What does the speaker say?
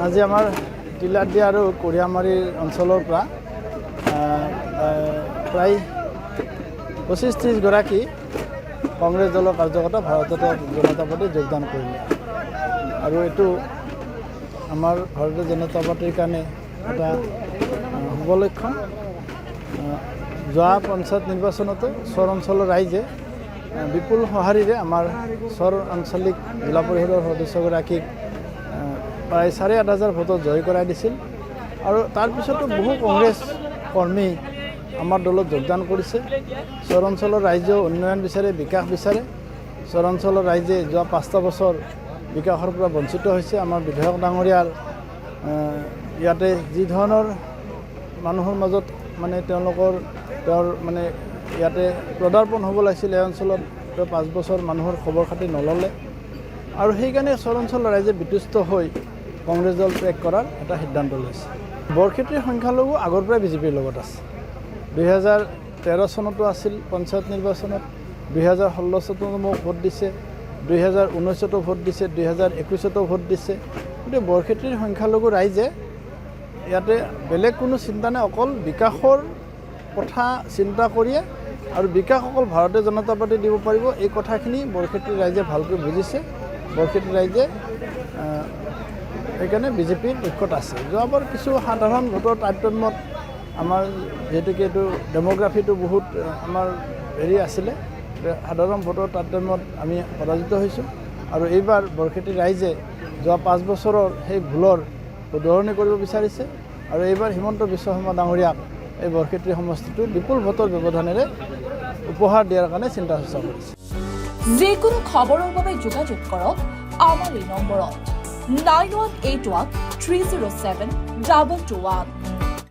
আজি আমাৰ টিলাৰদিয়া আৰু কৰিয়ামাৰীৰ অঞ্চলৰ পৰা প্ৰায় 25-30 গৰাকী কংগ্ৰেছ দলৰ কাৰ্যকৰ্তা ভাৰতীয় জনতা পাৰ্টীত যোগদান কৰিলে আৰু এইটো আমাৰ ভাৰতীয় জনতা পাৰ্টীৰ কাৰণে এটা শুভ লক্ষণ। যোৱা পঞ্চায়ত নিৰ্বাচনতো চৰ অঞ্চলৰ ৰাইজে বিপুল সঁহাৰিৰে আমাৰ চৰ আঞ্চলিক জিলা পৰিষদৰ সদস্যগৰাকীক প্ৰায় 8,500 ভোটত জয় কৰাই দিছিল আৰু তাৰপিছতো বহু কংগ্ৰেছ কৰ্মী আমাৰ দলত যোগদান কৰিছে। চৰ অঞ্চলৰ ৰাইজেও উন্নয়ন বিচাৰে, বিকাশ বিচাৰে। চৰ অঞ্চলৰ ৰাইজে যোৱা 5টা বছৰ বিকাশৰ পৰা বঞ্চিত হৈছে। আমাৰ বিধায়ক ডাঙৰীয়াৰ ইয়াতে যি ধৰণৰ মানুহৰ মাজত মানে তেওঁৰ মানে ইয়াতে প্ৰদাৰ্পণ হ'ব লাগিছিল, এই অঞ্চলত 5 বছৰ মানুহৰ খবৰ খাতি নল'লে আৰু সেইকাৰণে চৰ অঞ্চলৰ ৰাইজে বিতুষ্ট হৈ কংগ্ৰেছ দল ত্যাগ কৰাৰ এটা সিদ্ধান্ত লৈছে। বৰক্ষেত্ৰীৰ সংখ্যালঘু আগৰ পৰাই বিজেপিৰ লগত আছে। 2013 চনতো আছিল পঞ্চায়ত নিৰ্বাচনত, 2016 চনতো মোক ভোট দিছে, 2019তো ভোট দিছে, 2021তো ভোট দিছে। গতিকে বৰক্ষেত্ৰীৰ সংখ্যালঘু ৰাইজে ইয়াতে বেলেগ কোনো চিন্তা নাই, অকল বিকাশৰ কথা চিন্তা কৰিয়ে আৰু বিকাশ অকল ভাৰতীয় জনতা পাৰ্টী দিব পাৰিব, এই কথাখিনি বৰক্ষেত্ৰীৰ ৰাইজে ভালকৈ বুজিছে। বৰক্ষেত্ৰীৰ ৰাইজে সেইকাৰণে বিজেপিৰ পক্ষত আছে। যোৱাবাৰ কিছু সাধাৰণ ভোটৰ তাৰতম্যত আমাৰ যিহেতুকে এইটো ডেম'গ্ৰাফিটো বহুত আমাৰ আছিলে, সাধাৰণ ভোটৰ তাৰতম্যত আমি পৰাজিত হৈছোঁ আৰু এইবাৰ বৰক্ষেত্ৰীৰ ৰাইজে যোৱা 5 বছৰৰ সেই ভুলৰ শুধৰণি কৰিব বিচাৰিছে আৰু এইবাৰ হিমন্ত বিশ্ব শৰ্মা ডাঙৰীয়াক এই বৰক্ষেত্ৰী সমষ্টিটো বিপুল ভোটৰ ব্যৱধানেৰে উপহাৰ দিয়াৰ কাৰণে চিন্তা চৰ্চা কৰিছে। যিকোনো খবৰৰ বাবে যোগাযোগ কৰক আমাৰ এই নম্বৰত 9181 307 221।